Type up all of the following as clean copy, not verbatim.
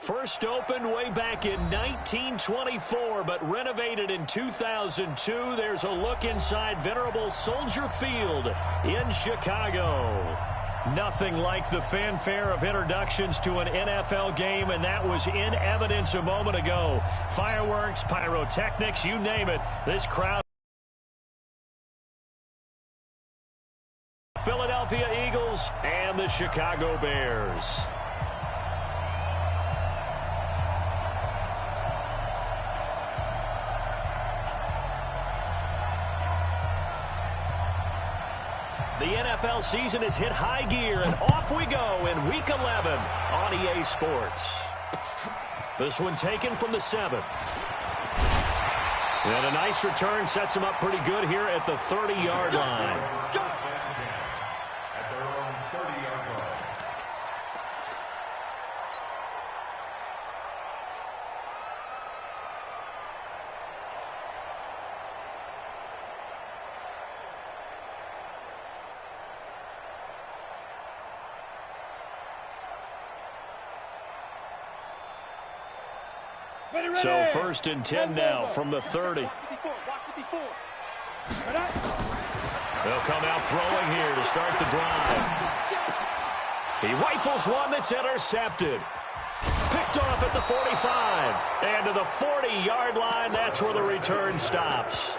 First opened way back in 1924, but renovated in 2002. There's a look inside venerable Soldier Field in Chicago. Nothing like the fanfare of introductions to an NFL game, and that was in evidence a moment ago. Fireworks, pyrotechnics, you name it. This crowd. Philadelphia Eagles and the Chicago Bears. The NFL season has hit high gear, and off we go in Week 11 on EA Sports. This one taken from the 7. And a nice return sets him up pretty good here at the 30-yard line. So 1st and 10 now from the 30. They'll come out throwing here to start the drive. He rifles one that's intercepted. Picked off at the 45. And to the 40-yard line, that's where the return stops.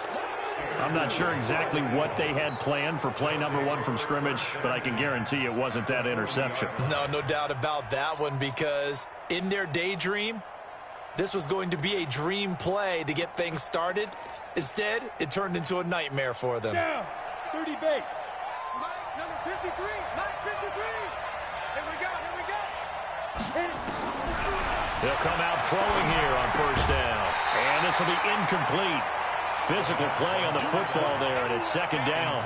I'm not sure exactly what they had planned for play number 1 from scrimmage, but I can guarantee it wasn't that interception. No doubt about that one, because in their daydream, this was going to be a dream play to get things started. Instead, it turned into a nightmare for them. Down, 30 base. Mike, number 53. Mike, 53. Here we go. They'll come out throwing here on 1st down. And this will be incomplete. Physical play on the football there, and it's 2nd down.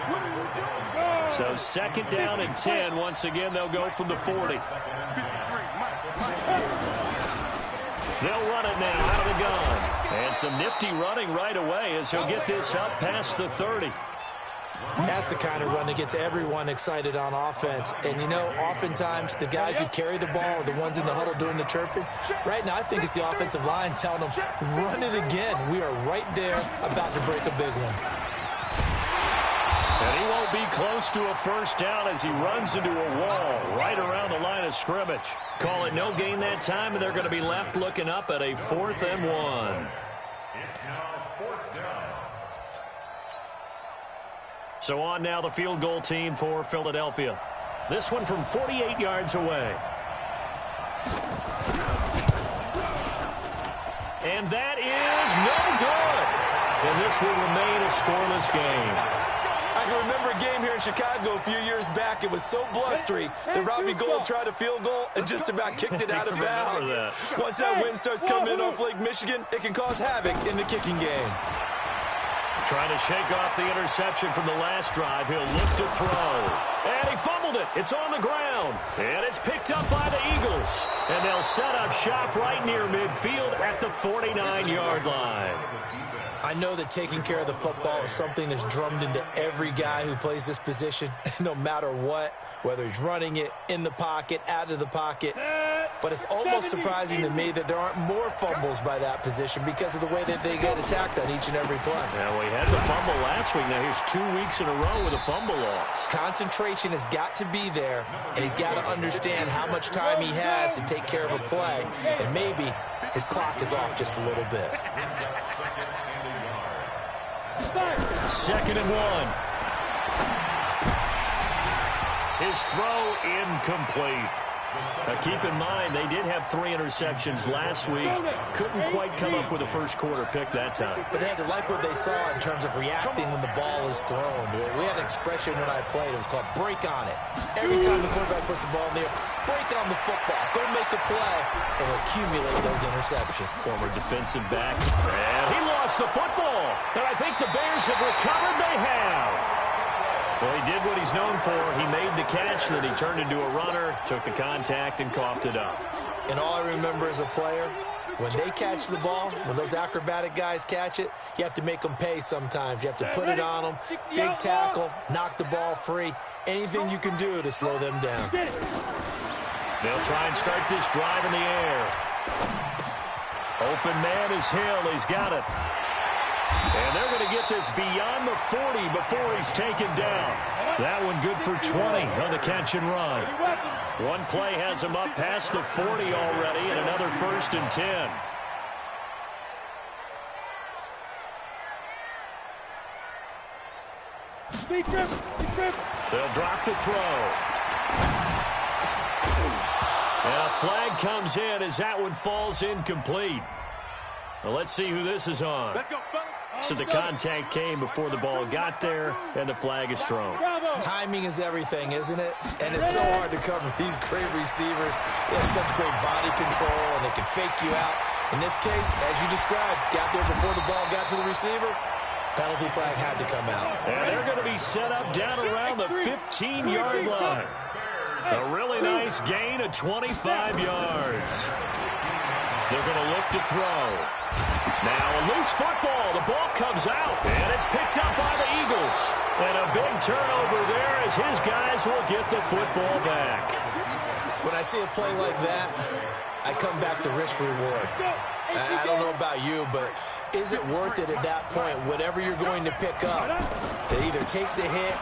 So 2nd down and 10. Once again, they'll go from the 40. They'll run it now out of the gun. And some nifty running right away as he'll get this up past the 30. That's the kind of run that gets everyone excited on offense. And, you know, oftentimes the guys who carry the ball are the ones in the huddle doing the chirping. Right now, I think it's the offensive line telling them, run it again. We are right there about to break a big one. And he won't be close to a 1st down as he runs into a wall right around the line of scrimmage. Call it no gain that time, and they're going to be left looking up at a 4th and 1. It's now 4th down. So on now the field goal team for Philadelphia. This one from 48 yards away. And that is no good. And this will remain a scoreless game. I can remember a game here in Chicago a few years back. It was so blustery that Robbie Gould tried a field goal and just about kicked it out of bounds. Once that wind starts coming in off Lake Michigan, it can cause havoc in the kicking game. Trying to shake off the interception from the last drive. He'll look to throw. And he fumbled it. It's on the ground. And it's picked up by the Eagles. And they'll set up shop right near midfield at the 49-yard line. I know that taking care of the football is something that's drummed into every guy who plays this position, no matter what, whether he's running it, in the pocket, out of the pocket. But it's almost surprising to me that there aren't more fumbles by that position because of the way that they get attacked on each and every play. Now, we had the fumble last week. Now, here's 2 weeks in a row with a fumble loss. Concentration has got to be there, and he's got to understand how much time he has to take care of a play, and maybe his clock is off just a little bit. 2nd and 1. His throw incomplete. Now keep in mind, they did have 3 interceptions last week. Couldn't quite come up with a first quarter pick that time. But they had to like what they saw in terms of reacting when the ball is thrown. We had an expression when I played. It was called break on it. Every time the quarterback puts the ball in the air, break on the football. Go make a play and accumulate those interceptions. Former defensive back. And he lost the football. And I think the Bears have recovered. They have. Well, he did what he's known for. He made the catch, then he turned into a runner, took the contact, and coughed it up. And all I remember as a player, when they catch the ball, when those acrobatic guys catch it, you have to make them pay sometimes. You have to put it on them, big tackle, knock the ball free, anything you can do to slow them down. They'll try and start this drive in the air. Open man is Hill. He's got it. And they're going to get this beyond the 40 before he's taken down. That one good for 20 on the catch and run. One play has him up past the 40 already, and another 1st and 10. They'll drop the throw. And a flag comes in as that one falls incomplete. Well, let's see who this is on. Let's go, fellas. So the contact came before the ball got there, and the flag is thrown. Timing is everything, isn't it? And it's so hard to cover these great receivers. They have such great body control, and they can fake you out. In this case, as you described, got there before the ball got to the receiver. Penalty flag had to come out. And they're going to be set up down around the 15-yard line. A really nice gain of 25 yards. They're going to look to throw. Now a loose football. The ball comes out, and it's picked up by the Eagles. And a big turnover there as his guys will get the football back. When I see a play like that, I come back to risk reward. I don't know about you, but is it worth it at that point, whatever you're going to pick up, to either take the hit,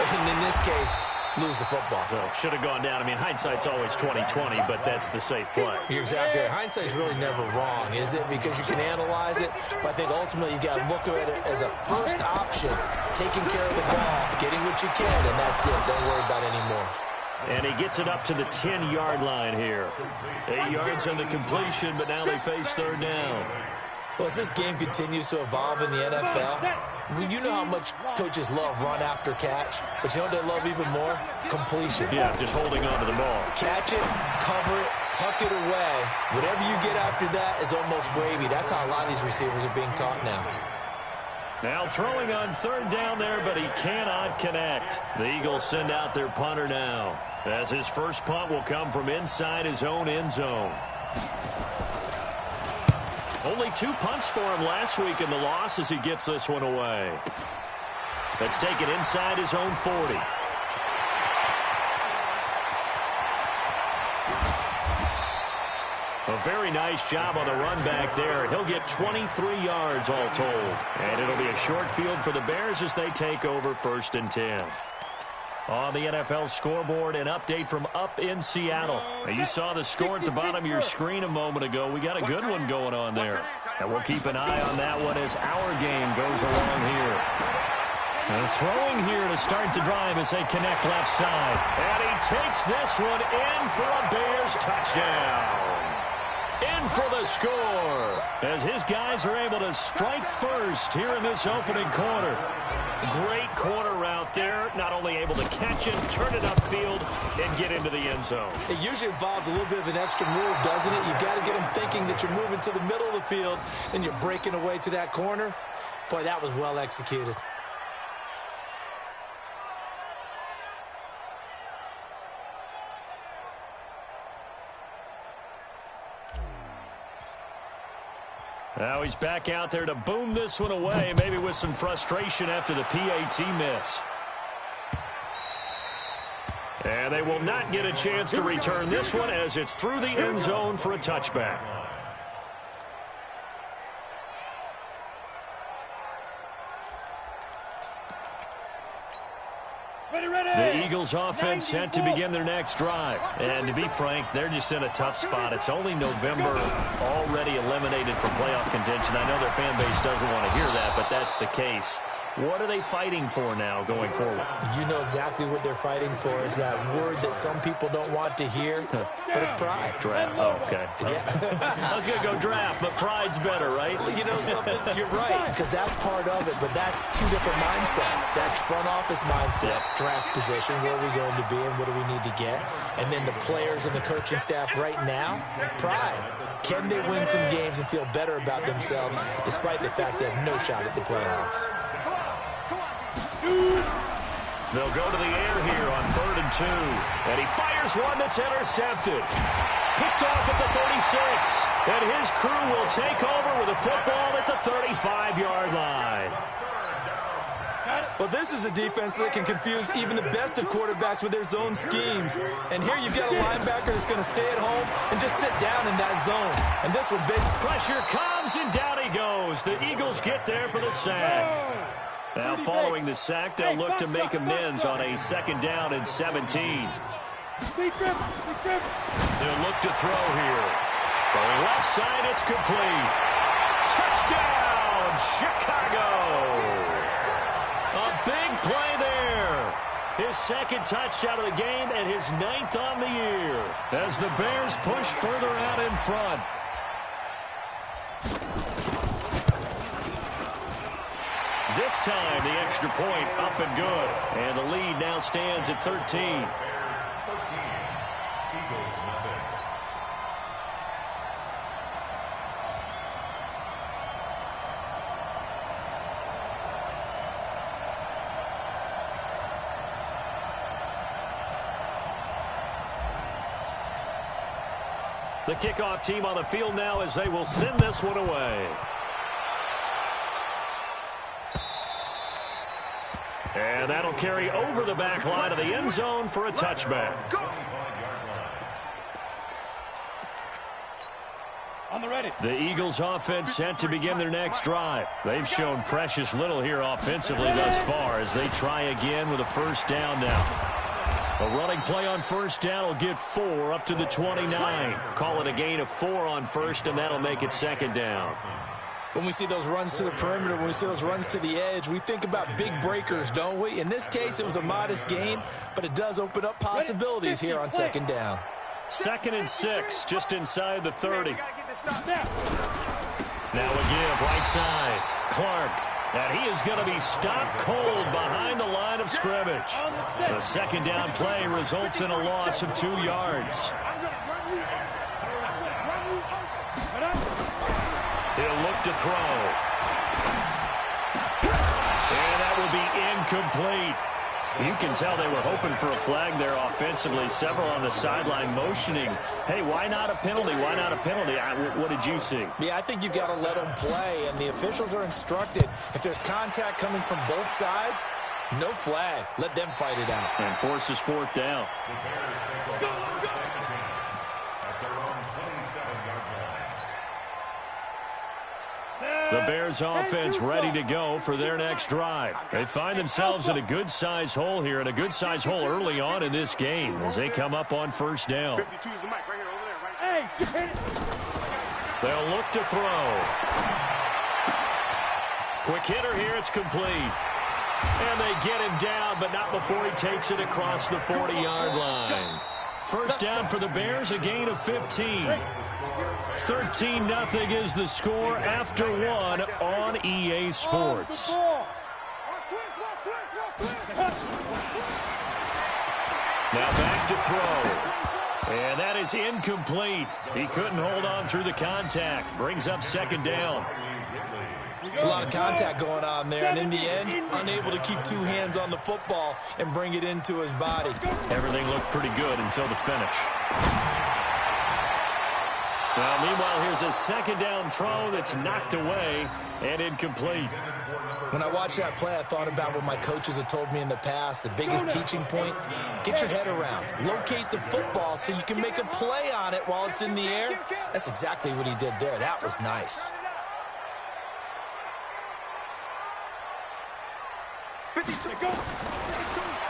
and in this case, lose the football? So should have gone down. I mean, hindsight's always 20/20, but that's the safe play. You're exactly right. Hindsight's really never wrong, is it? Because you can analyze it, but I think ultimately you got to look at it as a first option, taking care of the ball, getting what you can, and that's it. Don't worry about any more. And he gets it up to the 10-yard line here. 8 yards on the completion, but now they face 3rd down. Well, as this game continues to evolve in the NFL, you know how much coaches love run after catch, but you know what they love even more? Completion. Yeah, just holding on to the ball. Catch it, cover it, tuck it away. Whatever you get after that is almost gravy. That's how a lot of these receivers are being taught now. Now throwing on 3rd down there, but he cannot connect. The Eagles send out their punter now, as his first punt will come from inside his own end zone. Only 2 punts for him last week in the loss as he gets this one away. That's taken inside his own 40. A very nice job on the run back there. He'll get 23 yards all told. And it'll be a short field for the Bears as they take over 1st and 10. On the NFL scoreboard, an update from up in Seattle. Now, you saw the score at the bottom of your screen a moment ago. We got a good one going on there. And we'll keep an eye on that one as our game goes along here. And throwing here to start the drive as they connect left side. And he takes this one in for a Bears touchdown. In for the score as his guys are able to strike first here in this opening quarter. Great corner route there, not only able to catch it, turn it upfield, and get into the end zone. It usually involves a little bit of an extra move, doesn't it? You've got to get them thinking that you're moving to the middle of the field and you're breaking away to that corner. Boy, that was well executed. Now he's back out there to boom this one away, maybe with some frustration after the PAT miss. And they will not get a chance to return this one as it's through the end zone for a touchback. The Eagles offense set to begin their next drive. And to be frank, they're just in a tough spot. It's only November, already eliminated from playoff contention. I know their fan base doesn't want to hear that, but that's the case. What are they fighting for now going forward? You know exactly what they're fighting for is that word that some people don't want to hear, but it's pride. Draft. Oh, okay. Yeah. I was going to go draft, but pride's better, right? You know something? You're right, because that's part of it, but that's 2 different mindsets. That's front office mindset, draft position, where are we going to be and what do we need to get? And then the players and the coaching staff right now, pride. Can they win some games and feel better about themselves despite the fact they have no shot at the playoffs? They'll go to the air here on 3rd and 2. And he fires one that's intercepted. Picked off at the 36. And his crew will take over with a football at the 35-yard line. Well, this is a defense that can confuse even the best of quarterbacks with their zone schemes. And here you've got a linebacker that's going to stay at home and just sit down in that zone. And this one, pressure comes, and down he goes. The Eagles get there for the sack. Now, following the sack, they'll look to make amends on a 2nd down and 17. They'll look to throw here. Throwing left side, it's complete. Touchdown, Chicago! A big play there. His 2nd touchdown of the game and his 9th on the year as the Bears push further out in front. This time, the extra point up and good. And the lead now stands at 13. Eagles nothing. The kickoff team on the field now as they will send this one away. And that'll carry over the back line of the end zone for a touchback. The Eagles offense set to begin their next drive. They've shown precious little here offensively thus far as they try again with a 1st down now. A running play on 1st down will get 4 up to the 29. Call it a gain of 4 on 1st, and that'll make it 2nd down. when we see those runs to the perimeter, when we see those runs to the edge, we think about big breakers, don't we? In this case, it was a modest gain, but it does open up possibilities here on 2nd down. 2nd and 6, just inside the 30. Now a give, right side. Clark. And he is going to be stopped cold behind the line of scrimmage. The 2nd down play results in a loss of 2 yards. He'll look to throw. And that will be incomplete. You can tell they were hoping for a flag there offensively. Several on the sideline motioning, hey, why not a penalty? Why not a penalty? What did you see? Yeah, I think you've got to let them play, and the officials are instructed. If there's contact coming from both sides, no flag. Let them fight it out. And forces 4th down. The Bears offense ready to go for their next drive. They find themselves in a good-sized hole here, and a good-sized hole early on in this game as they come up on 1st down. They'll look to throw. Quick hitter here, it's complete. And they get him down, but not before he takes it across the 40-yard line. 1st down for the Bears, a gain of 15. 13-0 is the score after 1 on EA Sports. Now back to throw. And that is incomplete. He couldn't hold on through the contact. Brings up 2nd down. There's a lot of contact going on there, and in the end, unable to keep 2 hands on the football and bring it into his body. Everything looked pretty good until the finish. Well, meanwhile, here's a 2nd down throw that's knocked away and incomplete. When I watched that play, I thought about what my coaches had told me in the past. The biggest teaching point, get your head around. Locate the football so you can make a play on it while it's in the air. That's exactly what he did there. That was nice.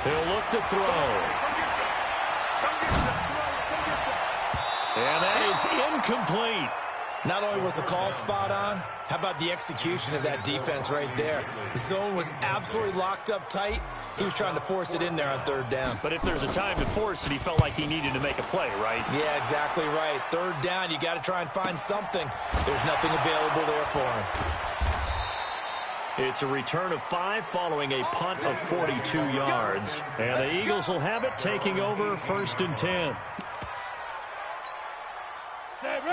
He'll look to throw. And that is incomplete. Not only was the call spot on, how about the execution of that defense right there? The zone was absolutely locked up tight. He was trying to force it in there on 3rd down. But if there's a time to force it, he felt like he needed to make a play, right? Yeah, exactly right. 3rd down, you got to try and find something. There's nothing available there for him. It's a return of 5 following a punt of 42 yards. And the Eagles will have it taking over 1st and 10.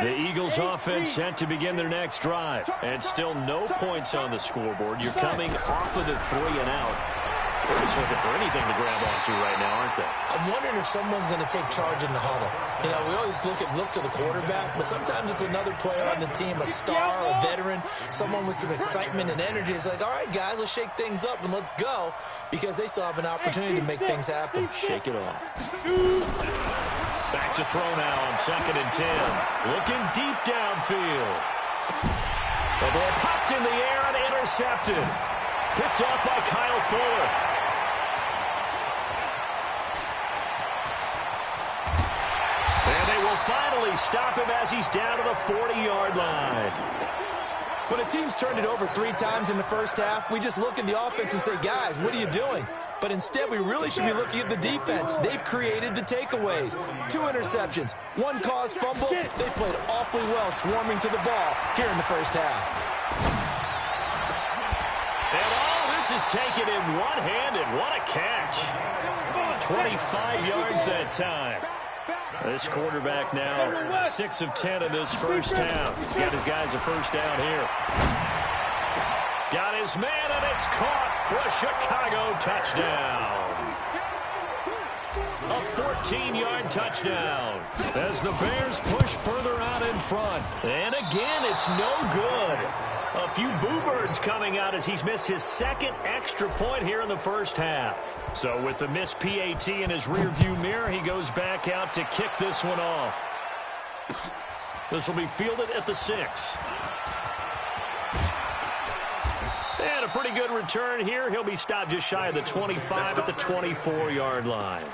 The Eagles offense set to begin their next drive. And still no points on the scoreboard. You're coming off of the 3 and out. They're just looking for anything to grab onto right now, aren't they? I'm wondering if someone's going to take charge in the huddle. You know, we always look to the quarterback, but sometimes it's another player on the team, a star, a veteran, someone with some excitement and energy. It's like, all right, guys, let's shake things up and let's go, because they still have an opportunity to make things happen. Shake it off. Back to throw now on 2nd and 10. Looking deep downfield. The ball popped in the air and intercepted. Picked off by Kyle Fuller. And they will finally stop him as he's down to the 40-yard line. When a team's turned it over 3 times in the first half, we just look at the offense and say, guys, what are you doing? But instead, we really should be looking at the defense. They've created the takeaways. 2 interceptions, 1 caused fumble. They played awfully well swarming to the ball here in the first half. And all this is taken in one-handed. What a catch. 25 yards that time. This quarterback now 6 of 10 in this first half. He's got his guys a first down here. Got his man, and it's caught for a Chicago touchdown. A 14-yard touchdown as the Bears push further out in front. And again, it's no good. A few boo birds coming out as he's missed his 2nd extra point here in the first half. So with the missed PAT in his rearview mirror, he goes back out to kick this one off. This will be fielded at the 6. And a pretty good return here. He'll be stopped just shy of the 25 at the 24-yard line.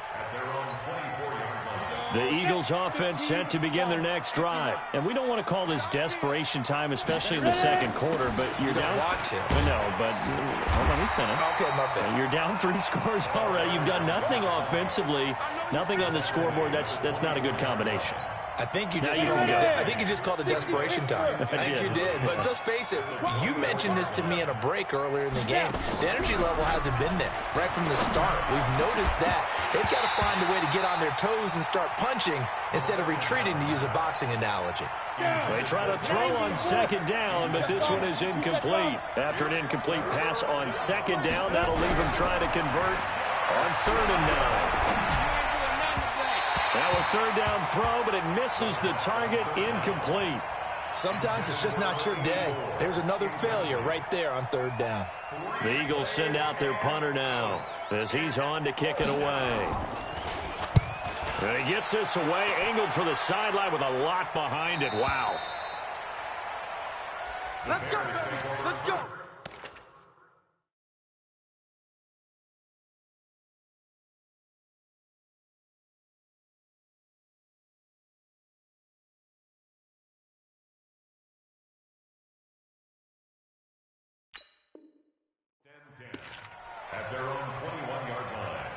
The Eagles offense set to begin their next drive. And we don't want to call this desperation time, especially in the second quarter, but you're down. Want to. No, but hold on, let me finish. Okay, my bad. You're down 3 scores already. You've done nothing offensively, nothing on the scoreboard. That's not a good combination. I think you just called it desperation time. I think you did. But let's face it, you mentioned this to me in a break earlier in the game. The energy level hasn't been there right from the start. We've noticed that. They've got to find a way to get on their toes and start punching instead of retreating, to use a boxing analogy. They try to throw on 2nd down, but this one is incomplete. After an incomplete pass on 2nd down, that'll leave him trying to convert on 3rd and 9. Now a 3rd down throw, but it misses the target, incomplete. Sometimes it's just not your day. There's another failure right there on 3rd down. The Eagles send out their punter now as he's on to kick it away. And he gets this away, angled for the sideline with a lot behind it. Wow. Let's go, baby. Let's go. At their own 21-yard line.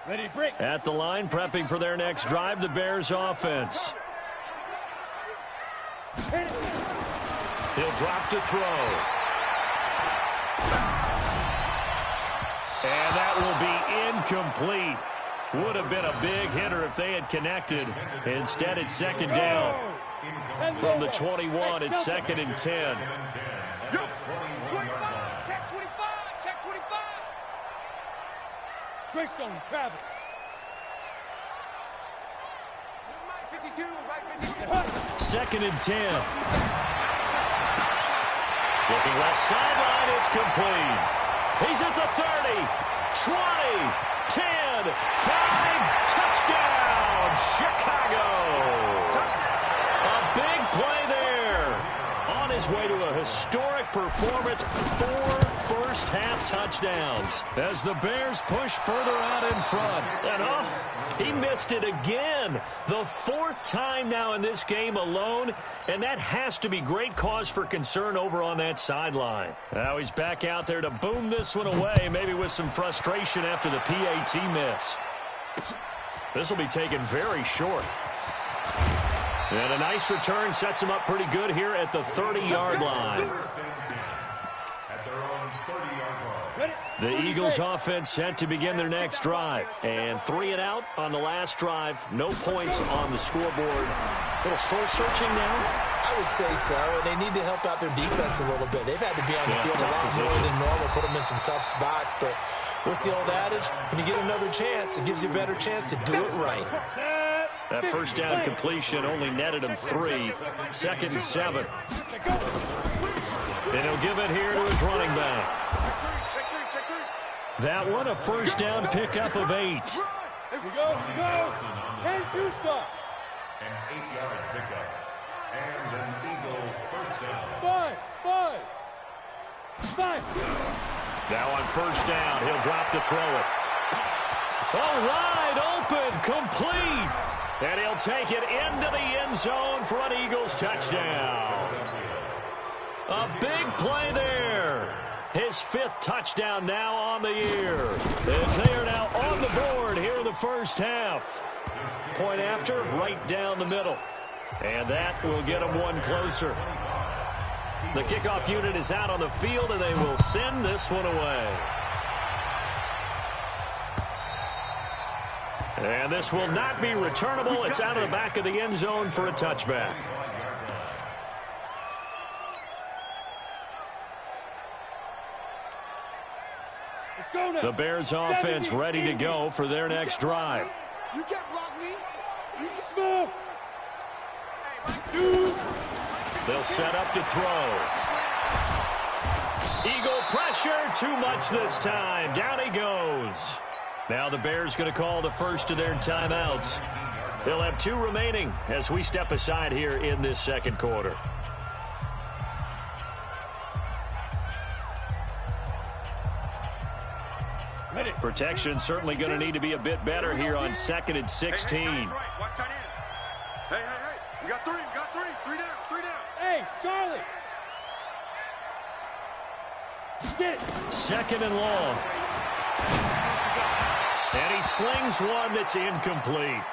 Ready, break. At the line, prepping for their next drive, the Bears offense. He'll drop to throw. And that will be incomplete. Would have been a big hitter if they had connected. Instead, it's 2nd down. From the 21, it's 2nd and 10. Yo, 25, check 25, check 25. Greystone, travel. Mike 52, Mike 52. 2nd and 10. Looking left sideline, it's complete. He's at the 30, 20, 10, 5, touchdown, Chicago. A big play there. On his way to a historic performance, 4 first-half touchdowns as the Bears push further out in front. And he missed it again. The 4th time now in this game alone, and that has to be great cause for concern over on that sideline. Now he's back out there to boom this one away, maybe with some frustration after the PAT miss. This will be taken very short. And a nice return sets him up pretty good here at the 30-yard line. The Eagles offense set to begin their next drive. And 3 and out on the last drive. No points on the scoreboard. A little soul-searching now? I would say so, and they need to help out their defense a little bit. They've had to be on the field a lot more than normal, put them in some tough spots. But What's the old adage? When you get another chance, it gives you a better chance to do it right. That first down completion only netted him 3. 2nd and 7. And he'll give it here to his running back. That one a first down pickup of 8. Here we go. 10-2 stop. An 8-yard pickup. And an Eagle first down. 5. Now on first down, he'll drop to throw it. All wide open, complete. And he'll take it into the end zone for an Eagles touchdown. A big play there. His 5th touchdown now on the year. As they are now on the board here in the first half. Point after, right down the middle. And that will get them one closer. The kickoff unit is out on the field, and they will send this one away. And this will not be returnable. It's out of the back of the end zone for a touchback. Let's go now. The Bears offense ready to go for their next drive. You can't block me. You can smoke. Two. They'll set up to throw. Eagle pressure, too much this time. Down he goes. Now the Bears going to call the first of their timeouts. They'll have 2 remaining as we step aside here in this second quarter. Protection certainly going to need to be a bit better here on 2nd and 16. Hey, we got 3. Three down. Hey, Charlie. Get it. 2nd and long. And he slings one that's incomplete.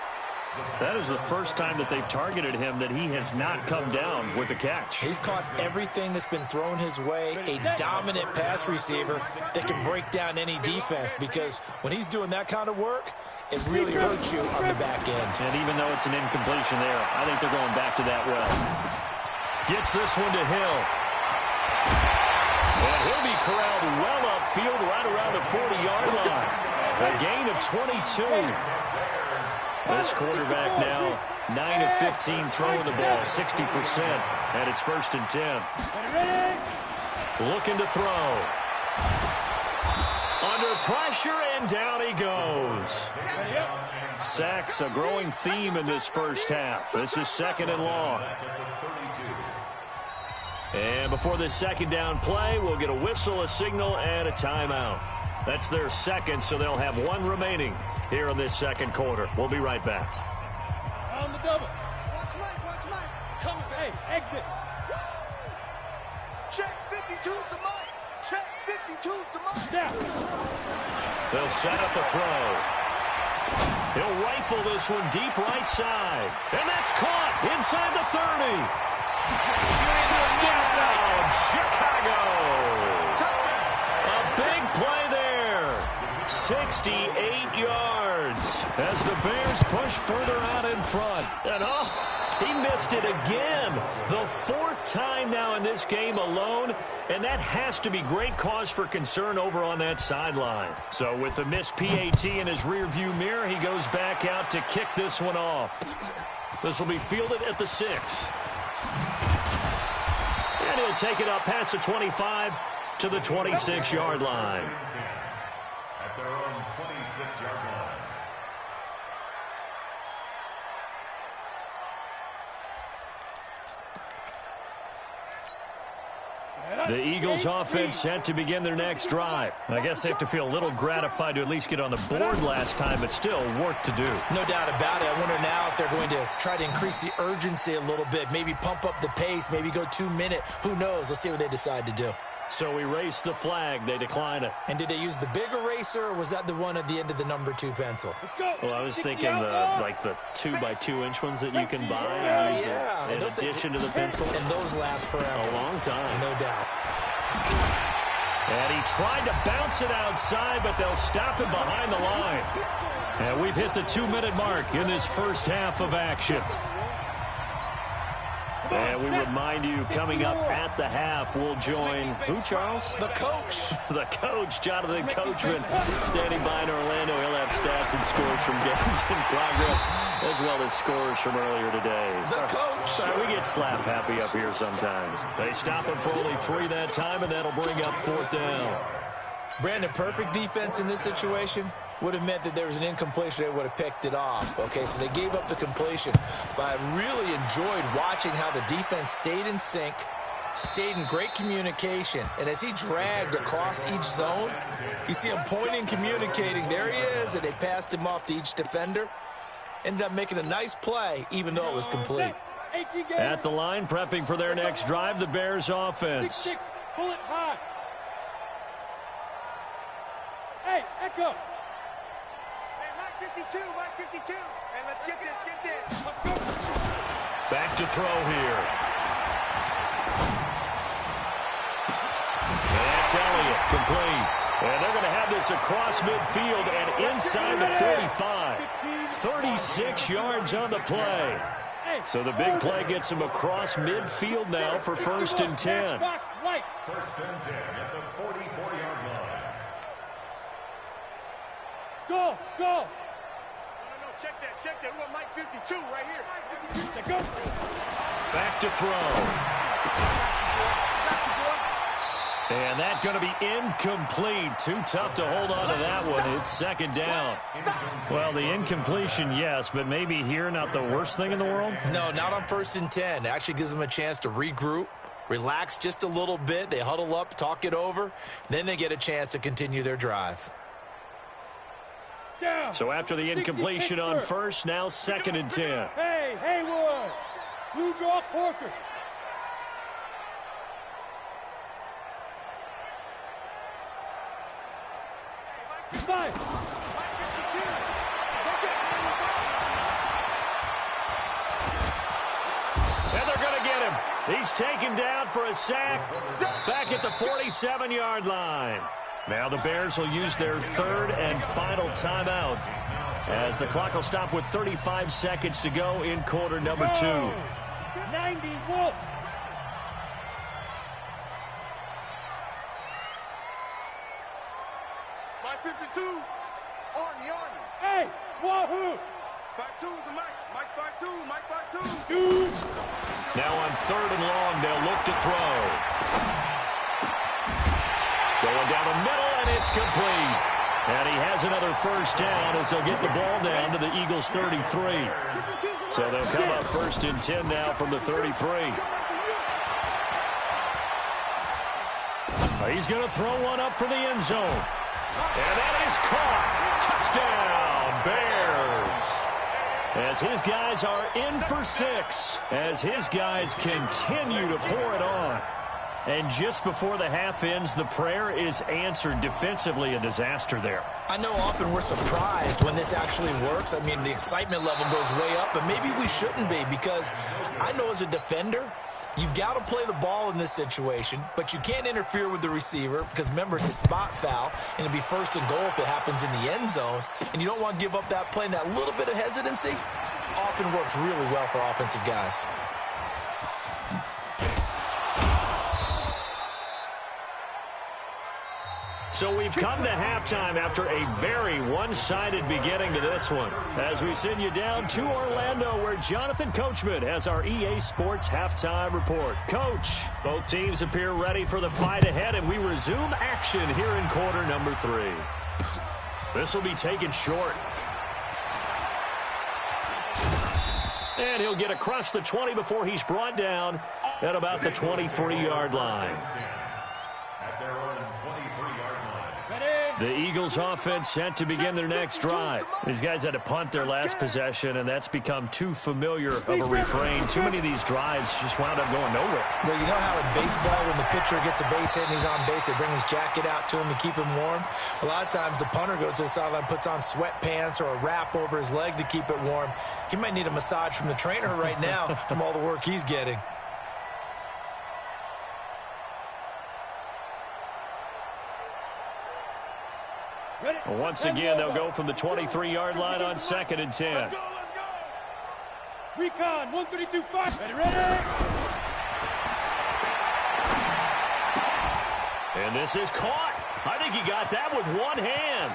That is the first time that they've targeted him that he has not come down with a catch. He's caught everything that's been thrown his way, a dominant pass receiver that can break down any defense, because when he's doing that kind of work, it really hurts you on the back end. And even though it's an incompletion there, I think they're going back to that well. Gets this one to Hill. And he'll be corralled well upfield right around the 40-yard line. A gain of 22. This quarterback now 9 of 15 throwing the ball, 60%, and it's 1st and 10. Looking to throw. Under pressure, and down he goes. Sacks, a growing theme in this first half. This is 2nd and long. And before this second down play, we'll get a whistle, a signal, and a timeout. That's their 2nd, so they'll have 1 remaining here in this second quarter. We'll be right back. On the double. Watch right. Come, hey, exit. Check 52's the mic. Check 52's the mic. Now. They'll set up a throw. He'll rifle this one deep right side. And that's caught inside the 30. Touchdown, Chicago. A big play there. 68 yards as the Bears push further out in front. And he missed it again. The 4th time now in this game alone, and that has to be great cause for concern over on that sideline. So with the missed PAT in his rearview mirror, he goes back out to kick this one off. This will be fielded at the 6. And he'll take it up past the 25 to the 26-yard line. At their own 26-yard line. The Eagles offense set to begin their next drive. I guess they have to feel a little gratified to at least get on the board last time, but still work to do. No doubt about it. I wonder now if they're going to try to increase the urgency a little bit, maybe pump up the pace, maybe go 2-minute. Who knows? Let's see what they decide to do. So erase the flag. They decline it. And did they use the big eraser, or was that the one at the end of the number 2 pencil? Well, I was thinking the 2x2-inch ones that you can buy. Yeah. In addition to the pencil. And those last forever. A long time. No doubt. And he tried to bounce it outside, but they'll stop him behind the line. And we've hit the 2-minute mark in this first half of action. And we remind you, coming up at the half, we'll join who, Charles? The coach. The coach, Jonathan Coachman, standing by in Orlando. He'll have stats and scores from games in progress, as well as scores from earlier today. The coach. Sorry, we get slap happy up here sometimes. They stop him for only 3 that time, and that'll bring up 4th down. Brandon, perfect defense in this situation would have meant that there was an incompletion. They would have picked it off. Okay, so they gave up the completion. But I really enjoyed watching how the defense stayed in sync, stayed in great communication. And as he dragged across each zone, you see him pointing, communicating. There he is, and they passed him off to each defender. Ended up making a nice play, even though it was complete. At the line, prepping for their next drive, the Bears offense. 6-6, pull it high. Hey, Echo. Hey, Mike 52, Mike 52. Hey, let's get this, get this. Let's go. Back to throw here. That's Elliott, complete. And they're going to have this across midfield and inside the 45. 36 yards on the play. So the big play gets him across midfield now for 1st and 10. 1st and 10 at the 44-yard line. Go, go. No, check that. We want Mike 52 right here. Go. Back to throw. And that's going to be incomplete. Too tough to hold on to that one. It's 2nd down. Well, the incompletion, yes, but maybe here not the worst thing in the world? No, not on 1st and 10. It actually gives them a chance to regroup, relax just a little bit. They huddle up, talk it over. Then they get a chance to continue their drive. So after the incompletion on 1st, now 2nd and 10. Hey, Haywood. Blue draw Corker. Five. And they're going to get him. He's taken down for a sack back at the 47-yard line. Now the Bears will use their 3rd and final timeout as the clock will stop with 35 seconds to go in quarter number 2. 90 Wolf. Mike 52. Arnie. Hey, Wahoo. 52 is the Mike. Mike 52. Mike 52. Shoot. Now on 3rd and long, they'll look to throw. Going down the middle, and it's complete. And he has another 1st down as they'll get the ball down to the Eagles' 33. So they'll come up 1st and 10 now from the 33. He's going to throw one up for the end zone. And that is caught. Touchdown, Bears. As his guys are in for 6. As his guys continue to pour it on. And just before the half ends, the prayer is answered. Defensively, a disaster there. I know often we're surprised when this actually works. I mean, the excitement level goes way up, but maybe we shouldn't be, because I know as a defender, you've got to play the ball in this situation, but you can't interfere with the receiver because, remember, it's a spot foul, and it'll be 1st and goal if it happens in the end zone, and you don't want to give up that play. And that little bit of hesitancy often works really well for offensive guys. So we've come to halftime after a very one-sided beginning to this one. As we send you down to Orlando, where Jonathan Coachman has our EA Sports halftime report. Coach, both teams appear ready for the fight ahead, and we resume action here in quarter number 3. This will be taken short. And he'll get across the 20 before he's brought down at about the 23-yard line. At their own 23-yard line. The Eagles offense set to begin their next drive. These guys had to punt their last possession, and that's become too familiar of a refrain. Too many of these drives just wound up going nowhere. Well, you know how in baseball, when the pitcher gets a base hit and he's on base, they bring his jacket out to him to keep him warm? A lot of times the punter goes to the sideline, puts on sweatpants or a wrap over his leg to keep it warm. He might need a massage from the trainer right now from all the work he's getting. Once again, they'll go from the 23-yard line on 2nd and 10. Let's go. Recon, 132-5. Ready? And this is caught. I think he got that with one hand.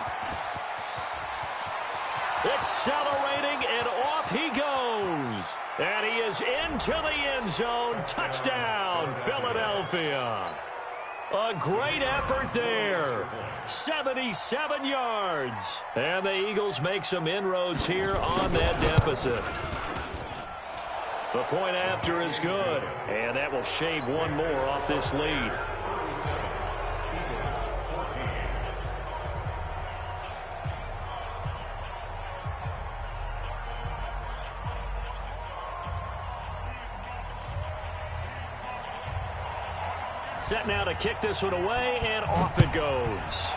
Accelerating, and off he goes. And he is into the end zone. Touchdown, Philadelphia. A great effort there. 77 yards. And the Eagles make some inroads here on that deficit. The point after is good. And that will shave one more off this lead. Set now to kick this one away, and off it goes.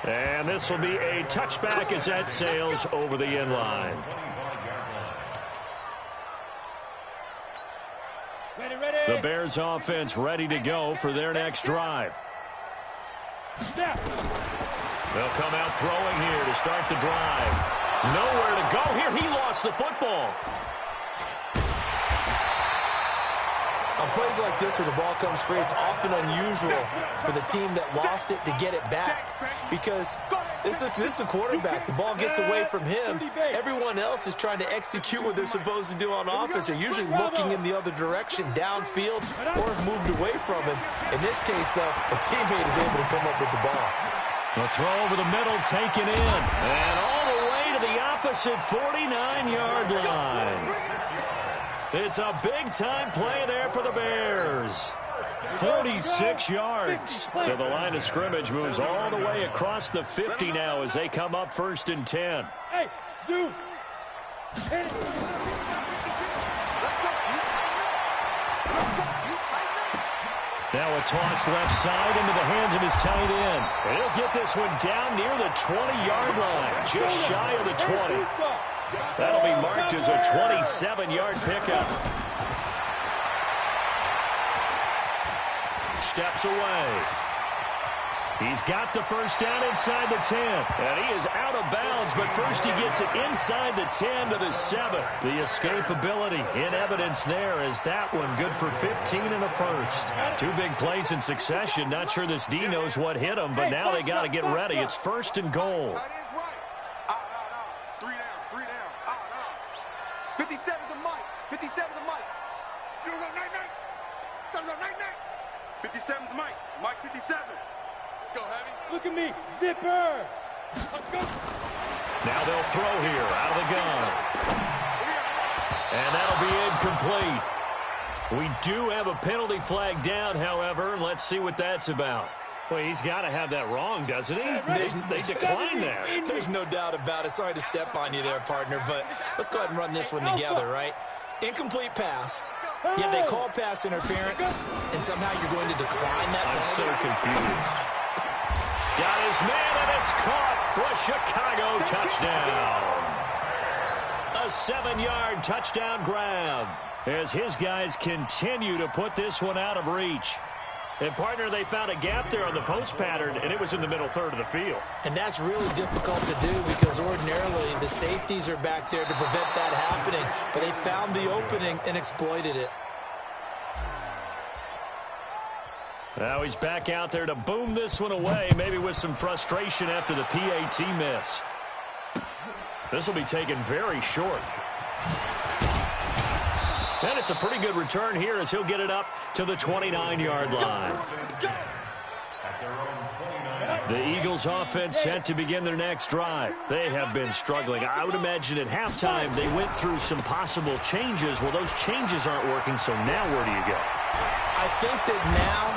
And this will be a touchback as that sails over the end line. The Bears offense ready to go for their next drive. They'll come out throwing here to start the drive. Nowhere to go here. He lost the football. On plays like this where the ball comes free, it's often unusual for the team that lost it to get it back because this is a quarterback. The ball gets away from him. Everyone else is trying to execute what they're supposed to do on offense. They're usually looking in the other direction, downfield, or moved away from him. In this case, though, a teammate is able to come up with the ball. The throw over the middle taken in. And all the way to the opposite 49-yard line. It's a big-time play there for the Bears. 46 yards. So the line of scrimmage moves all the way across the 50 now as they come up 1st and 10. Hey, zoom. Hit it. Now a toss left side into the hands of his tight end. And he'll get this one down near the 20-yard line, just shy of the 20. That'll be marked as a 27-yard pickup. Steps away. He's got the first down inside the 10. And he is out of bounds, but first he gets it inside the 10 to the 7. The escapability in evidence there as that one good for 15 and a first. Two big plays in succession. Not sure this D knows what hit him, but now they got to get ready. It's 1st and goal. 57 to Mike. 57 to Mike. You go night-night. Son go night-night. 57 to Mike. Mike 57. Let's go, Heavy. Look at me. Zipper. Let's go. Now they'll throw here out of the gun. And that'll be incomplete. We do have a penalty flag down, however, and let's see what that's about. Well, he's got to have that wrong, doesn't he? They declined that. There's no doubt about it. Sorry to step on you there, partner, but let's go ahead and run this one together, right? Incomplete pass. Yet they call pass interference, and somehow you're going to decline that. I'm so confused. Got his man, and it's caught for a Chicago touchdown. A 7-yard touchdown grab as his guys continue to put this one out of reach. And, partner, they found a gap there on the post pattern, and it was in the middle third of the field. And that's really difficult to do because ordinarily the safeties are back there to prevent that happening. But they found the opening and exploited it. Now he's back out there to boom this one away, maybe with some frustration after the PAT miss. This will be taken very short. And it's a pretty good return here as he'll get it up to the 29-yard line. The Eagles offense set to begin their next drive. They have been struggling. I would imagine at halftime they went through some possible changes. Well, those changes aren't working, so now where do you go? I think that now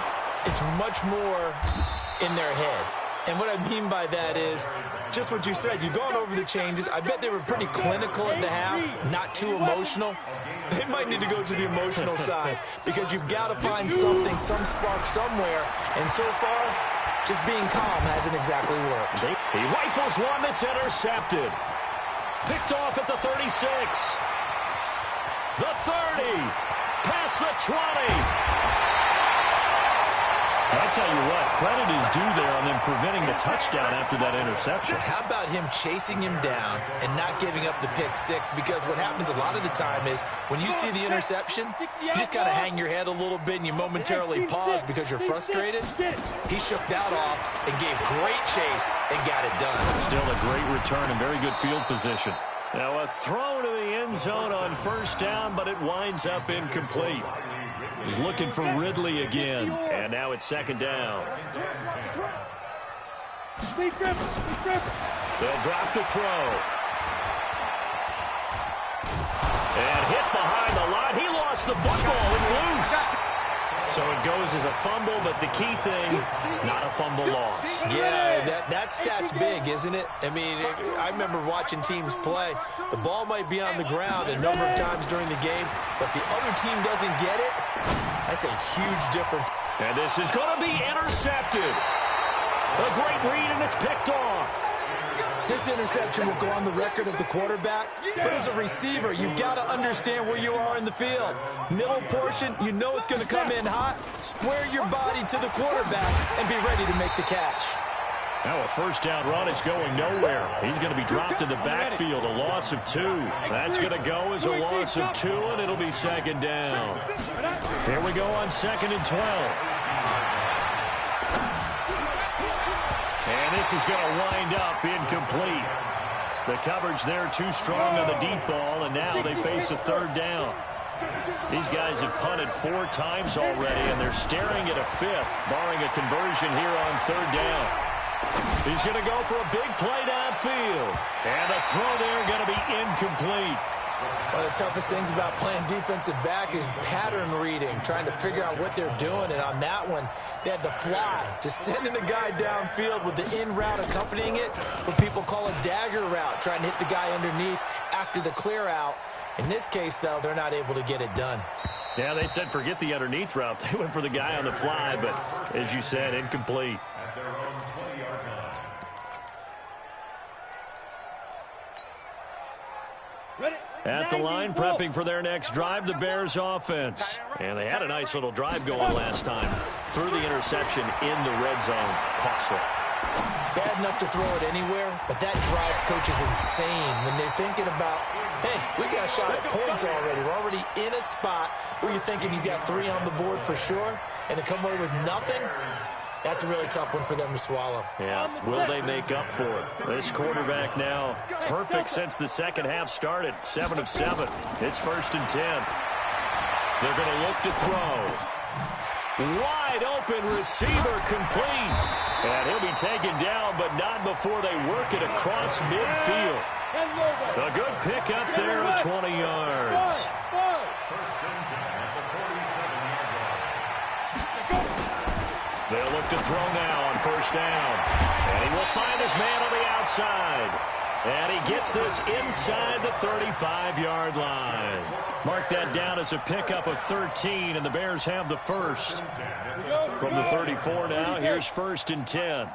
it's much more in their head. And what I mean by that is just what you said. You've gone over the changes. I bet they were pretty clinical at the half, not too emotional. They might need to go to the emotional side because you've got to find something, some spark somewhere. And so far, just being calm hasn't exactly worked. He rifles one that's intercepted. Picked off at the 36. The 30. Past the 20. I'll tell you what, credit is due there on them preventing the touchdown after that interception. How about him chasing him down and not giving up the pick six? Because what happens a lot of the time is when you see the interception, you just kind of hang your head a little bit and you momentarily pause because you're frustrated. He shook that off and gave great chase and got it done. Still a great return and very good field position. Now a throw to the end zone on first down, but it winds up incomplete. He's looking for Ridley again, and now it's second down. They'll drop the throw. And hit behind the line. He lost the football. It's loose. So it goes as a fumble, but the key thing, not a fumble loss. Yeah, that stat's big, isn't it? I mean, I remember watching teams play. The ball might be on the ground a number of times during the game, but the other team doesn't get it. That's a huge difference. And this is going to be intercepted. A great read, and it's picked off. This interception will go on the record of the quarterback, but as a receiver, you've got to understand where you are in the field. Middle portion, you know it's going to come in hot. Square your body to the quarterback and be ready to make the catch. Now a first down run is going nowhere. He's going to be dropped in the backfield, a loss of 2. That's going to go as a loss of 2, and it'll be second down. Here we go on 2nd and 12. And this is going to wind up incomplete. The coverage there too strong on the deep ball, and now they face a third down. These guys have punted 4 times already, and they're staring at a 5th, barring a conversion here on third down. He's going to go for a big play downfield. And the throw there going to be incomplete. One of the toughest things about playing defensive back is pattern reading, trying to figure out what they're doing. And on that one, they had to fly, just sending a guy downfield with the in route accompanying it, what people call a dagger route, trying to hit the guy underneath after the clear out. In this case, though, they're not able to get it done. Yeah, they said forget the underneath route. They went for the guy on the fly, but as you said, incomplete. At the line, prepping for their next drive, the Bears offense. And they had a nice little drive going last time. Threw the interception in the red zone. Costly. Bad enough to throw it anywhere, but that drives coaches insane when they're thinking about, hey, we got a shot at points already. We're already in a spot where you're thinking you got 3 on the board for sure, and to come away with nothing, that's a really tough one for them to swallow. Yeah, will they make up for it? This quarterback now perfect since the second half started. 7 of 7. It's 1st and 10. They're going to look to throw. Wide open receiver complete. And he'll be taken down, but not before they work it across midfield. A good pickup there at 20 yards. They'll look to throw now on first down. And he will find his man on the outside. And he gets this inside the 35-yard line. Mark that down as a pickup of 13, and the Bears have the first. From the 34 now, here's 1st and 10.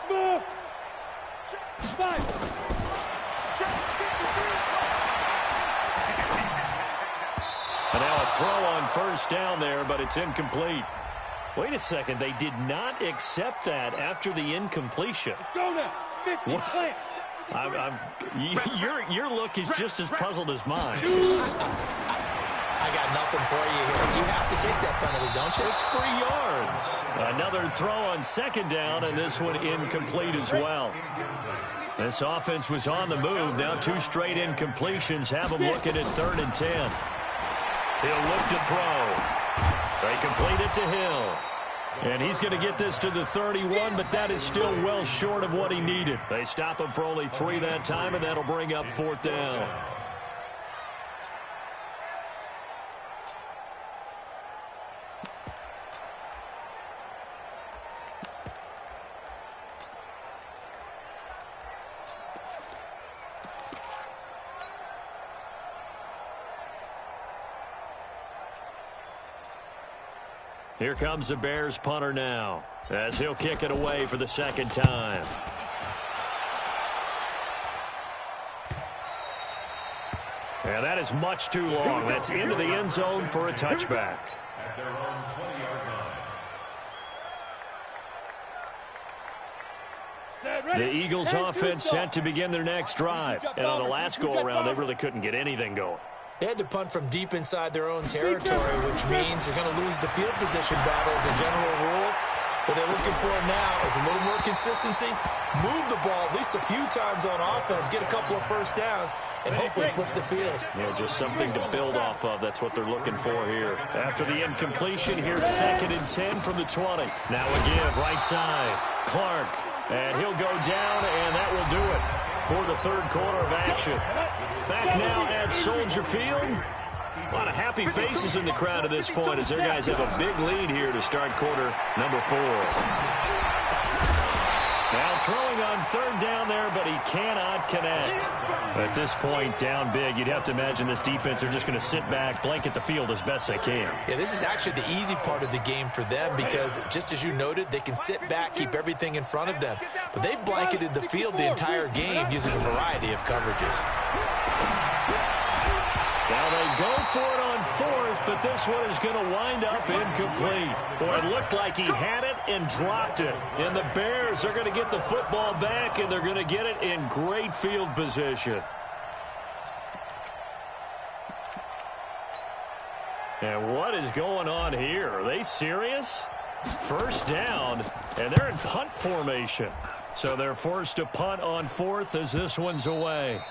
Smooth. And now a throw on first down there, but it's incomplete. Wait a second, they did not accept that after the incompletion. Go now. 50 plant. Your look is just as puzzled as mine. I got nothing for you here. You have to take that penalty, don't you? It's 3 yards. Another throw on second down, and this one incomplete as well. This offense was on the move. Now 2 straight incompletions have them looking at 3rd and 10. He'll look to throw. They complete it to Hill. And he's going to get this to the 31, but that is still well short of what he needed. They stop him for only 3 that time, and that'll bring up 4th down. Here comes the Bears punter now, as he'll kick it away for the 2nd time. And that is much too long. That's into the end zone for a touchback. At their own 20-yard line. The Eagles offense set to begin their next drive. And on the last go-around, they really couldn't get anything going. They had to punt from deep inside their own territory, which means you're going to lose the field position battle as a general rule. What they're looking for now is a little more consistency, move the ball at least a few times on offense, get a couple of first downs, and hopefully flip the field. Yeah, just something to build off of. That's what they're looking for here. After the incompletion, here's 2nd and 10 from the 20. Now a give, right side. Clark, and he'll go down, and that will do it for the third quarter of action. Back now at Soldier Field. A lot of happy faces in the crowd at this point as their guys have a big lead here to start quarter number 4. Now throwing on 3rd down there, but he cannot connect. At this point, down big, you'd have to imagine this defense are just going to sit back, blanket the field as best they can. Yeah, this is actually the easy part of the game for them because, just as you noted, they can sit back, keep everything in front of them. But they've blanketed the field the entire game using a variety of coverages. Now they go for it on 4th, but this one is going to wind up incomplete. Boy, it looked like he had it and dropped it. And the Bears are going to get the football back, and they're going to get it in great field position. And what is going on here? Are they serious? First down, and they're in punt formation. So they're forced to punt on 4th as this one's away.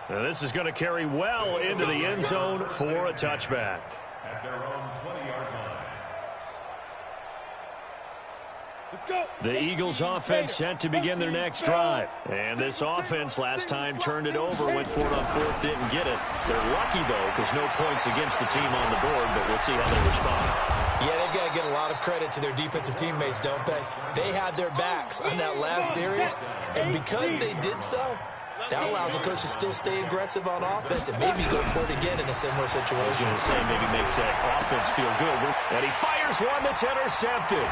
Now this is going to carry well into the end zone for a touchback. At their own 20-yard line. Let's go. The Eagles offense set to begin their next drive. And this offense last time turned it over, went for it on 4th, didn't get it. They're lucky, though, because no points against the team on the board, but we'll see how they respond. Yeah, they've got to get a lot of credit to their defensive teammates, don't they? They had their backs on that last series, and because they did so, that allows the coach to still stay aggressive on offense and maybe go for it again in a similar situation. I was going to say maybe makes that offense feel good. And he fires one that's intercepted.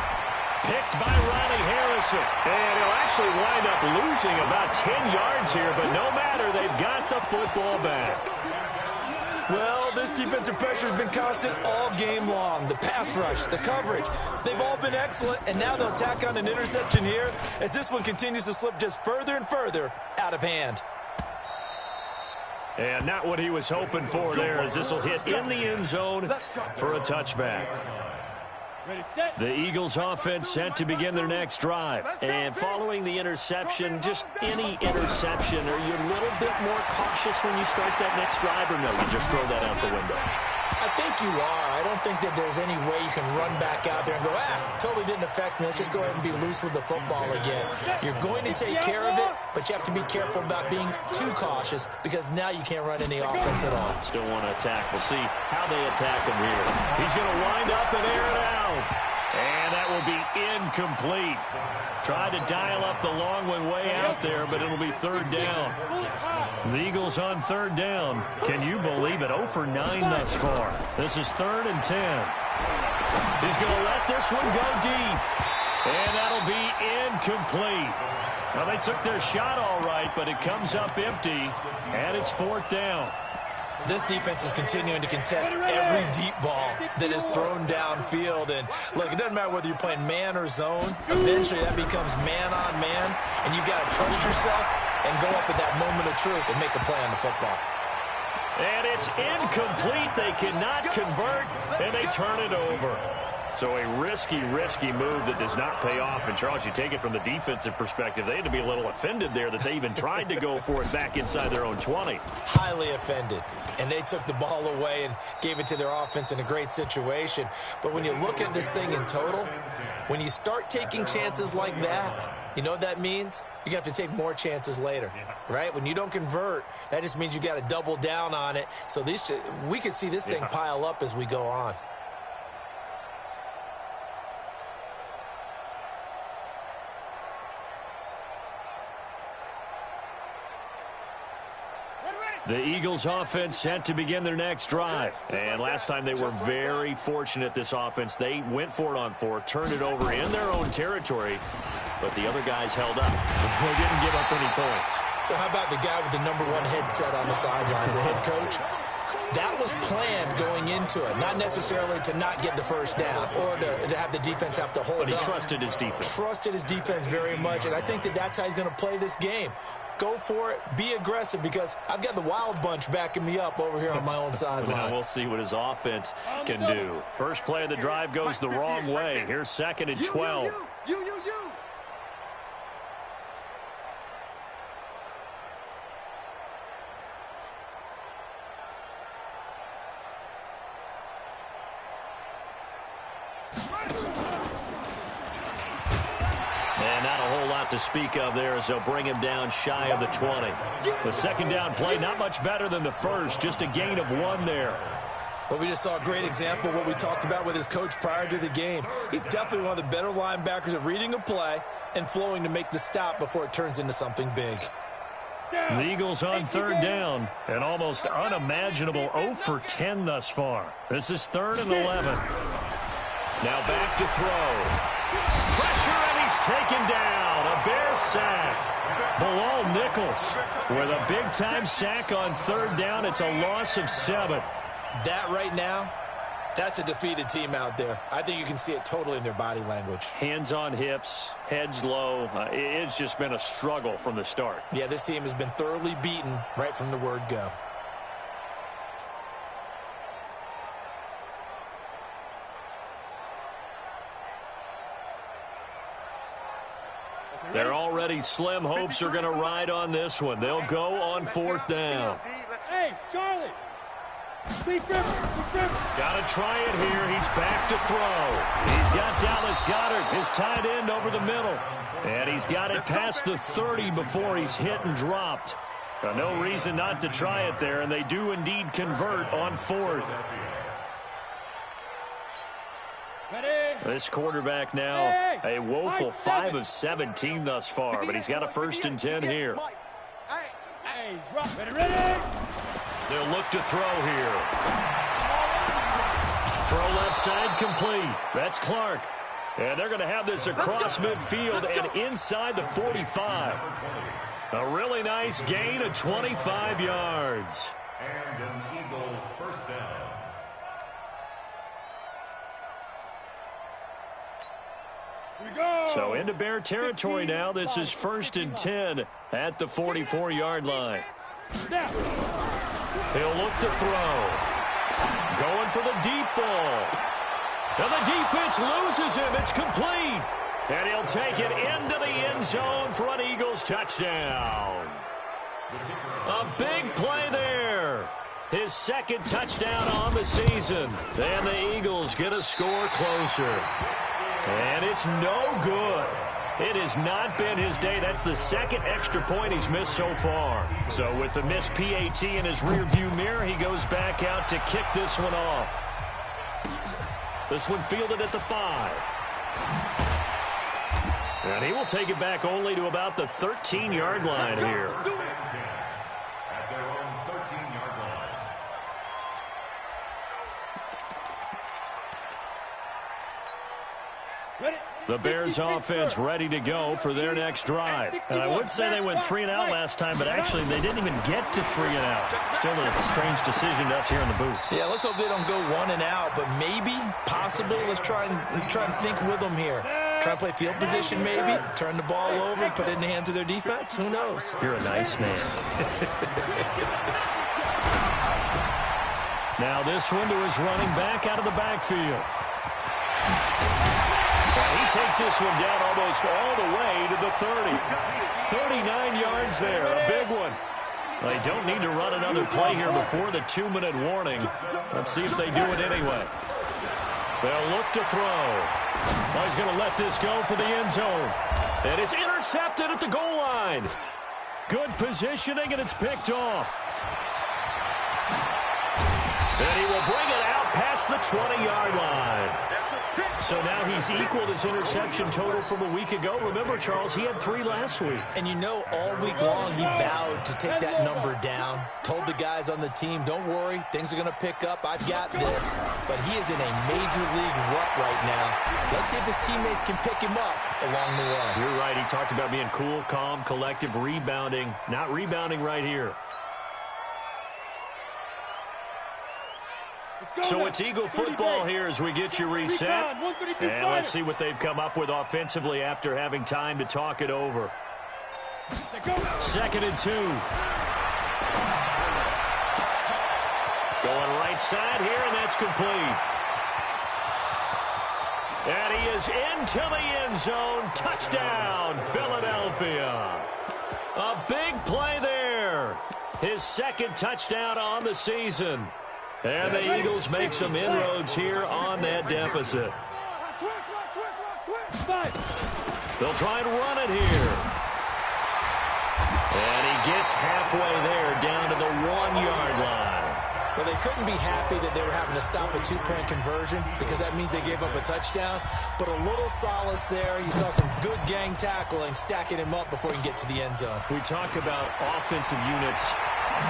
Picked by Ronnie Harrison. And he'll actually wind up losing about 10 yards here, but no matter, they've got the football back. Well, this defensive pressure has been constant all game long. The pass rush, the coverage, they've all been excellent, and now they'll tack on an interception here as this one continues to slip just further and further out of hand. And not what he was hoping for there as this will hit in the end zone for a touchback. The Eagles offense set to begin their next drive. And following the interception, just any interception, are you a little bit more cautious when you start that next drive, or no, you just throw that out the window? I think you are. I don't think that there's any way you can run back out there and go, totally didn't affect me. Let's just go ahead and be loose with the football again. You're going to take care of it, but you have to be careful about being too cautious because now you can't run any offense at all. Still want to attack. We'll see how they attack him here. He's going to wind up and air it out. And that will be incomplete. Tried to dial up the long one way out there, but it'll be 3rd down. The Eagles on 3rd down. Can you believe it? 0 for 9 thus far. This is 3rd and 10. He's going to let this one go deep. And that'll be incomplete. Well, they took their shot all right, but it comes up empty, and it's 4th down. This defense is continuing to contest every deep ball that is thrown downfield. And, look, it doesn't matter whether you're playing man or zone. Eventually, that becomes man-on-man, and you've got to trust yourself and go up at that moment of truth and make a play on the football. And it's incomplete. They cannot convert, and they turn it over. So a risky move that does not pay off. And, Charles, you take it from the defensive perspective. They had to be a little offended there that they even tried to go for it back inside their own 20. Highly offended. And they took the ball away and gave it to their offense in a great situation. But when you look at this thing in total, when you start taking chances like that, you know what that means? You're going to have to take more chances later, right? When you don't convert, that just means you got to double down on it. So we could see this thing pile up as we go on. The Eagles offense set to begin their next drive. And last time they were very fortunate, this offense. They went for it on 4th, turned it over in their own territory, but the other guys held up. They didn't give up any points. So how about the guy with the #1 headset on the sidelines, the head coach? That was planned going into it, not necessarily to not get the first down or to have the defense have to hold But he up. trusted his defense. Trusted his defense very much, and I think that's how he's going to play this game. Go for it. Be aggressive, because I've got the wild bunch backing me up over here on my own sideline. Now we'll see what his offense can do. First play of the drive goes the wrong way. Here's 2nd and 12. You. And not a whole lot to speak of there as they'll bring him down shy of the 20. The second down play, not much better than the first, just a gain of 1 there. Well, we just saw a great example of what we talked about with his coach prior to the game. He's definitely one of the better linebackers at reading a play and flowing to make the stop before it turns into something big. The Eagles on 3rd down, an almost unimaginable 0 for 10 thus far. This is 3rd and 11. Now back to throw. Pressure, and he's taken down. A Bear sack. Bilal Nichols with a big-time sack on 3rd down. It's a loss of 7. That right now, that's a defeated team out there. I think you can see it totally in their body language. Hands on hips, heads low. It's just been a struggle from the start. Yeah, this team has been thoroughly beaten right from the word go. They're already slim hopes are going to ride on this one. They'll go on 4th down. Hey, Charlie. Got to try it here. He's back to throw. He's got Dallas Goedert, his tight end, over the middle. And he's got it past the 30 before he's hit and dropped. No reason not to try it there, and they do indeed convert on 4th. This quarterback now a woeful 5 of 17 thus far, but he's got a 1st and 10 here. They'll look to throw here. Throw left side complete. That's Clark. And they're going to have this across midfield and inside the 45. A really nice gain of 25 yards. And an Eagles first down. So into Bear territory now. This is 1st and 10 at the 44-yard line. He'll look to throw. Going for the deep ball. And the defense loses him. It's complete. And he'll take it into the end zone for an Eagles touchdown. A big play there. His 2nd touchdown on the season. And the Eagles get a score closer. And it's no good. It has not been his day. That's the 2nd extra point he's missed so far. So with the missed PAT in his rearview mirror, he goes back out to kick this one off. This one fielded at the 5. And he will take it back only to about the 13-yard line here. At their own 13-yard line. The Bears offense ready to go for their next drive. And I would say they went 3 and out last time, but actually they didn't even get to 3 and out. Still a strange decision to us here in the booth. Yeah, let's hope they don't go 1 and out, but maybe, possibly, let's try and think with them here. Try and play field position maybe, turn the ball over, put it in the hands of their defense. Who knows? You're a nice man. Now this one to his running back out of the backfield. And he takes this one down almost all the way to the 30. 39 yards there, a big one. They don't need to run another play here before the 2-minute warning. Let's see if they do it anyway. They'll look to throw. Well, he's going to let this go for the end zone. And it's intercepted at the goal line. Good positioning, and it's picked off. And he will bring it out past the 20-yard line. So now he's equaled his interception total from a week ago. Remember, Charles, he had 3 last week. And you know, all week long he vowed to take that number down. Told the guys on the team, don't worry, things are going to pick up. I've got this. But he is in a major league rut right now. Let's see if his teammates can pick him up along the way. You're right. He talked about being cool, calm, collective, rebounding. Not rebounding right here. So it's Eagle football here as we get you reset. And let's see what they've come up with offensively after having time to talk it over. 2nd and 2. Going right side here, and that's complete. And he is into the end zone. Touchdown, Philadelphia. A big play there. His 2nd touchdown on the season. And the Eagles make some inroads here on that deficit. They'll try and run it here. And he gets halfway there down to the 1-yard line. Well, they couldn't be happy that they were having to stop a 2-point conversion because that means they gave up a touchdown. But a little solace there. You saw some good gang tackling, stacking him up before he can get to the end zone. We talk about offensive units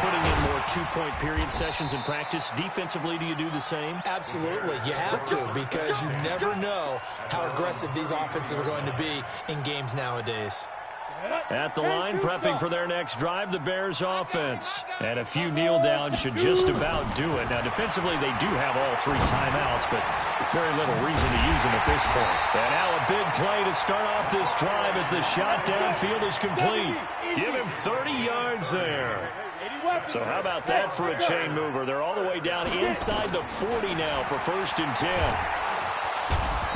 putting in more 2-point period sessions in practice. Defensively, do you do the same? Absolutely. You have to because you never know how aggressive these offenses are going to be in games nowadays. At the line, prepping for their next drive, the Bears offense. And a few kneel downs should just about do it. Now, defensively, they do have all 3 timeouts, but very little reason to use them at this point. And now a big play to start off this drive as the shot downfield is complete. Give him 30 yards there. So how about that for a chain mover? They're all the way down inside the 40 now for 1st and 10.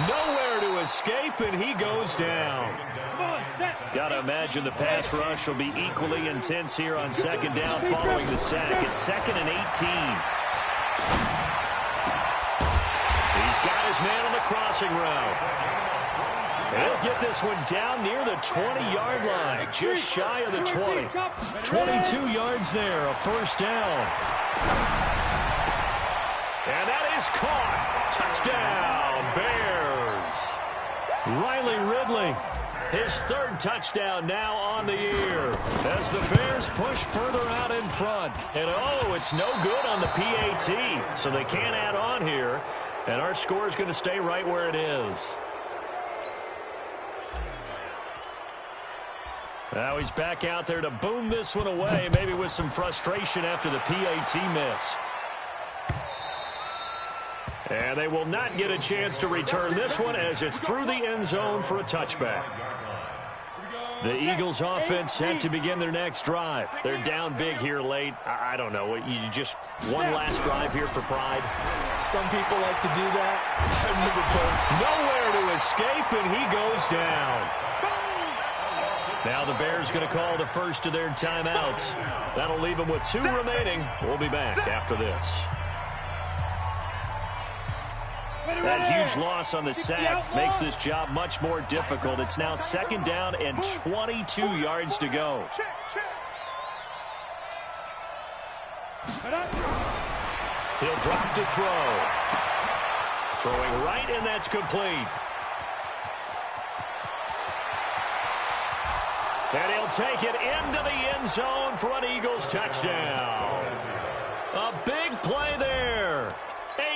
Nowhere to escape, and he goes down. Got to imagine the pass rush will be equally intense here on 2nd down following the sack. It's 2nd and 18. He's got his man on the crossing route. He'll get this one down near the 20-yard line, just shy of the 20. 22 yards there, a 1st down. And that is caught. Touchdown, Bears. Riley Ridley. His 3rd touchdown now on the year as the Bears push further out in front. And, oh, it's no good on the PAT, so they can't add on here. And our score is going to stay right where it is. Now he's back out there to boom this one away, maybe with some frustration after the PAT miss. And they will not get a chance to return this one as it's through the end zone for a touchback. The Eagles offense set to begin their next drive. They're down big here late. I don't know. You just one last drive here for pride. Some people like to do that. I've never told. Nowhere to escape, and he goes down. Now the Bears going to call the first of their timeouts. That'll leave them with 2 remaining. We'll be back after this. That huge loss on the sack makes this job much more difficult. It's now 2nd down and 22 yards to go. He'll drop to throw. Throwing right, and that's complete. And he'll take it into the end zone for an Eagles touchdown. A big play there.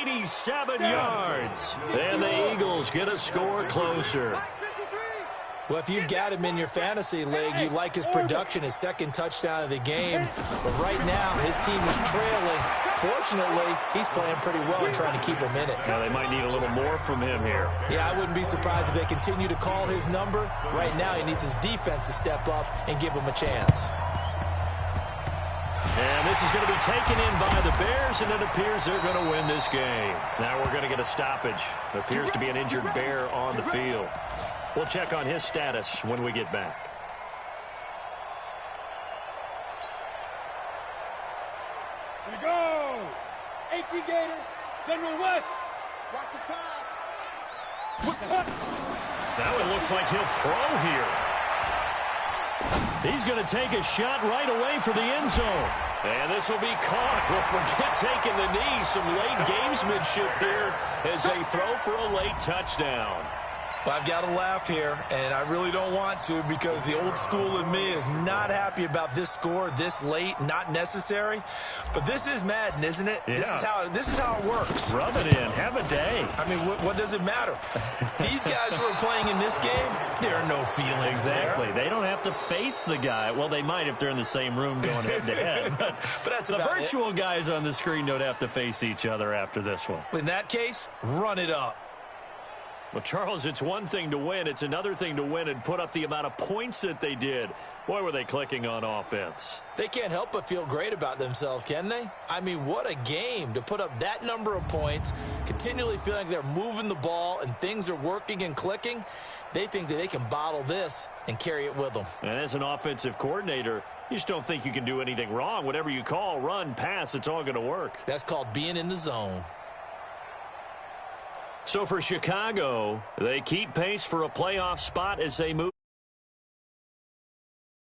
87 yards. And the Eagles get a score closer. Well, if you've got him in your fantasy league, you like his production, his 2nd touchdown of the game. But right now, his team is trailing. Fortunately, he's playing pretty well and trying to keep him in it. Now, they might need a little more from him here. Yeah, I wouldn't be surprised if they continue to call his number. Right now, he needs his defense to step up and give him a chance. And this is going to be taken in by the Bears, and it appears they're going to win this game. Now we're going to get a stoppage. It appears to be an injured Bear on the field. We'll check on his status when we get back. Here we go. 18 Gator, General West. Watch the pass. Now it looks like he'll throw here. He's going to take a shot right away for the end zone. And this will be caught. Well, forget taking the knee. Some late gamesmanship here as they throw for a late touchdown. Well, I've got to laugh here, and I really don't want to because the old school in me is not happy about this score this late, not necessary. But this is Madden, isn't it? Yeah. This is how it works. Rub it in. Have a day. I mean, what does it matter? These guys who are playing in this game, there are no feelings Exactly. there. They don't have to face the guy. Well, they might if they're in the same room going head-to-head. But that's the about virtual guys on the screen don't have to face each other after this one. In that case, run it up. Well, Charles, it's one thing to win. It's another thing to win and put up the amount of points that they did. Boy, were they clicking on offense. They can't help but feel great about themselves, can they? I mean, what a game to put up that number of points, continually feeling like they're moving the ball and things are working and clicking. They think that they can bottle this and carry it with them. And as an offensive coordinator, you just don't think you can do anything wrong. Whatever you call, run, pass, it's all going to work. That's called being in the zone. So for Chicago, they keep pace for a playoff spot as they move.